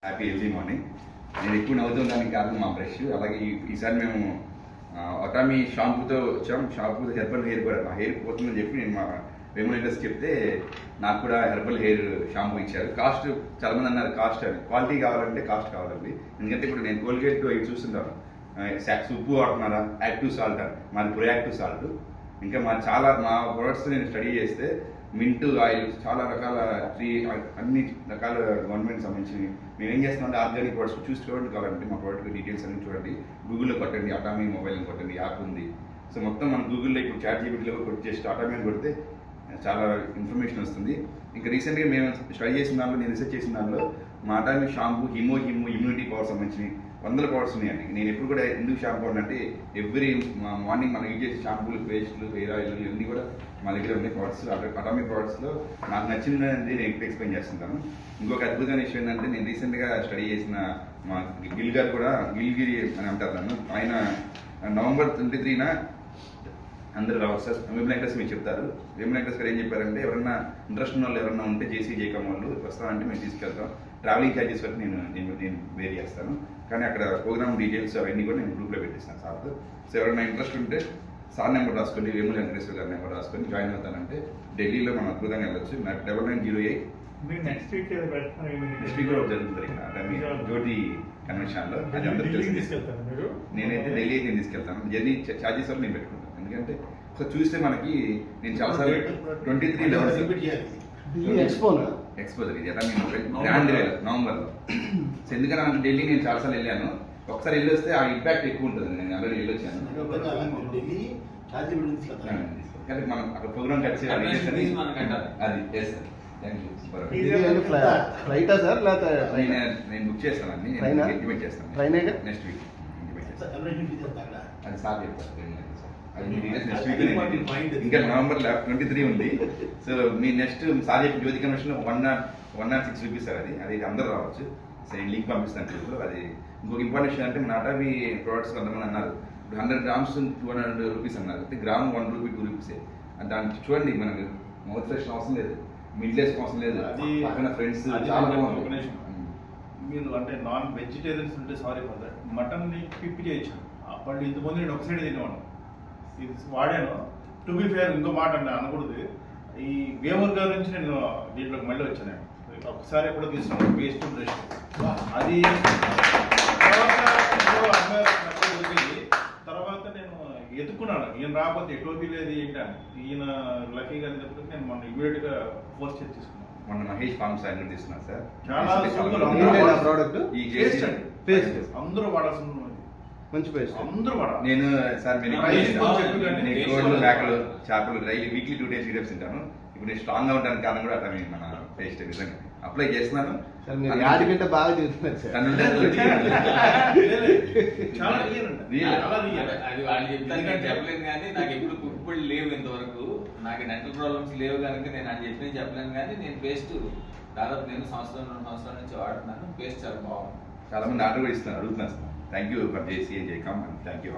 Happy every morning. నేను ఎక్కువ నవ్వుతుందానికి కారణం మా బ్రష్. అలాగే ఈసారి మేము అటామీ షాంపూతో వచ్చాం. షాంపూతో హెర్బల్ హెయిర్ కూడా మా హెయిర్ పోతుందని చెప్పి నేను మా రెమ్యునరేటర్స్ చెప్తే నాకు కూడా హెర్బల్ హెయిర్ షాంపూ ఇచ్చారు. కాస్ట్ చాలామంది అన్నారు కాస్ట్ అని. క్వాలిటీ కావాలంటే కాస్ట్ కావాలండి. ఎందుకంటే ఇప్పుడు నేను కోల్గేట్ అవి చూస్తుంటాను, ఉప్పు వాడుతున్నారా, యాక్టివ్ సాల్ట్ అని. మాది ప్రొయాక్టివ్ సాల్ట్. ఇంకా మా ప్రొడక్ట్స్ నేను స్టడీ చేస్తే మింట్ ఆయిల్, చాలా రకాల అన్ని రకాల గవర్నమెంట్ సంబంధించి మేము ఏం చేస్తున్నాం ఆర్గానిక్ ప్రొడక్ట్స్ చూసుకోవడం కావాలంటే మా ప్రోడక్ట్ డీటెయిల్స్ అన్ని చూడండి. గూగుల్లో కొట్టండి, అటామీ మొబైల్ కొట్టండి, యాప్ ఉంది. సో మొత్తం మన గూగుల్లో ఇప్పుడు ChatGPTలో కొట్టి చేసి అటామీ అని కొడితే చాలా ఇన్ఫర్మేషన్ వస్తుంది. ఇంకా రీసెంట్గా మేము స్టడీ చేసిన దాంట్లో, నేను రీసెర్చ్ చేసిన దాంట్లో మా అటామీ షాంపూ ఇమ్యూనిటీ పవర్ సంబంధించి 100 పవర్స్ ఉన్నాయండి. నేను ఎప్పుడు కూడా ఎందుకు షాంపూ అంటే ఎవ్రీ మార్నింగ్ మనం యూజ్ చేసే షాంపూలు, పేస్ట్లు, హెయిర్ ఆయిల్ ఇవన్నీ కూడా మా దగ్గర ఉన్నాయి ప్రొడక్ట్స్. అటామిక్ ప్రొడక్ట్స్లో నాకు నచ్చింది నేను ఎక్కువ ఎక్స్ప్లెయిన్ చేస్తుంటాను. ఇంకొక అద్భుతమైన విషయం ఏంటంటే నేను రీసెంట్గా స్టడీ చేసిన మా గిల్ గారు కూడా, గిల్గిరి అని అంటారు నన్ను, ఆయన November 23న అందరూ రావచ్చు సార్. వెబ్లైటర్స్ మీకు చెప్తారు. వెబ్లైటర్స్ గారు ఏం చెప్పారంటే ఎవరైనా ఇంట్రెస్ట్ ఉన్న వాళ్ళు ఎవరైనా ఉంటే JCJCom వాళ్ళు వస్తామంటే మేము తీసుకెళ్తాం. ట్రావెలింగ్ ఛార్జెస్ వరకు నేను వేర్ చేస్తాను. కానీ అక్కడ ప్రోగ్రామ్ డీటెయిల్స్ అవన్నీ కూడా నేను గ్రూప్లో పెట్టిస్తాను సార్తో. సో ఎవరైనా ఇంట్రెస్ట్ ఉంటే సార్ నెంబర్ రాసుకొని, వేముల వెంకటేశ్వర గారి నెంబర్ రాసుకొని జాయిన్ అవుతానంటే ఢిల్లీలో మనం అద్భుతంగా వెళ్ళొచ్చు. 9908 నెక్స్ట్ వీక్ జరుగుతుంది అటామీ జ్యోతి కన్వెన్షన్లో. అది అందరూ తెలుసు. నేనైతే ఢిల్లీ నేను తీసుకెళ్తాను. జర్నీ ఛార్జెస్ వరకు నేను పెట్టుకుంటాను. ఎందుకంటే ఒకసారి చూస్తే మనకి నేను చాలాసార్లు 23 లెవెల్స్ ఎక్స్పోజర్ ఇది అటామీ మొబైల్ గ్రాండ్ నవంబర్లో. సో ఎందుకంటే ఢిల్లీ నేను చాలాసార్లు వెళ్ళాను. ఒకసారి వెళ్ళి వస్తే ఆ ఇంపాక్ట్ ఎక్కువ ఉంటుంది. నేను ఆల్రెడీ వెళ్ళొచ్చాను. కానీ మనం అక్కడ ప్రోగ్రామ్ కట్ చేయాలి. అది ఫ్లైటా సార్ లేకపోతే నేను బుక్ చేస్తానండి. ఇంటిమేట్ చేస్తాను నెక్స్ట్ వీక్. అది సార్ చెప్తాను. నెక్స్ట్ వీక్ ఇంకా November 23 ఉంది. సో మీ నెక్స్ట్ సార్ చెప్పిన జ్యోతి కన్వెన్షన్ 106 రూపీస్ సార్. అది అందరూ రావచ్చు. సో నేను లింక్ పంపిస్తాను. అది ఇంకొక ఇంపార్టెంట్ అంటే మన అటామీ ప్రొడక్ట్స్ కొంతమంది అన్నారు 100 grams 200 రూపీస్ అన్నారు. అంటే గ్రామ్ 1 రూపీ 2 రూపీసే. దాన్ని చూడండి, మనకు మౌత్ ఫ్రెష్ అవసరం లేదు, మిడ్లెస్ అవసరం లేదు. పక్కన ఫ్రెండ్స్ చాలా బాగుంది. మీరు అంటే నాన్ వెజిటేరియన్స్ ఉంటే సారీ ఫర్ దట్, మటన్ని పిప్పి చేయొచ్చు. అప్పటి ఇంతకుముందు నేను ఒక సైడ్ తినేవాడు, ఇది వాడాను. టు బి ఫేర్ ఇంకో మాట అనకూడదు, ఈ వేమూర్ గారి నుంచి నేను దీంట్లోకి మళ్ళీ వచ్చాను. ఒకసారి ఎప్పుడో తీసుకున్నాను పేస్ట్ బ్రష్. అది తర్వాత నేను ఎత్తుకున్నాను, ఈయన రాకపోతే టోపీ లేదు ఏంటని. ఈయన లక్కీగా అనేటప్పుడు నేను మొన్న ఇమీడియట్గా ఫోర్స్ చేసి తీసుకున్నాను. మొన్న మహేష్ ఫార్మ్స్ ఆయన తీసుకున్నాను సార్. చాలా ప్రోడక్ట్ అందరూ వాడాల్సిన మంచి పేస్ట్ అందరూ వాడాలి. నేను సార్ కోళ్ళు, మేకలు, చేపలు డైలీ వీక్లీ 2 days వీడియోస్ తింటాను. ఇప్పుడు నేను స్ట్రాంగ్ గా ఉండడానికి కారణం కూడా అట్లా మన పేస్ట్ నిజంగా అప్లై చేస్తున్నాను. బాగా చూస్తున్నారు సార్. చెప్పలేను కానీ నాకు ఎప్పుడు కుక్కుళ్ళు లేవు ఇంతవరకు. నాకు డెంటల్ ప్రాబ్లమ్స్ లేవు కనుక నేను అని చెప్పి చెప్పలేను. కానీ నేను పేస్ట్ దాదాపు నేను 2 సంవత్సరాల నుంచి వాడుతున్నాను. పేస్ట్ చాలా బాగుంది. చాలా మంది ఆర్డర్ కూడా ఇస్తున్నారు, అడుగుతున్నారు. Thank you for JCJCom. Thank you.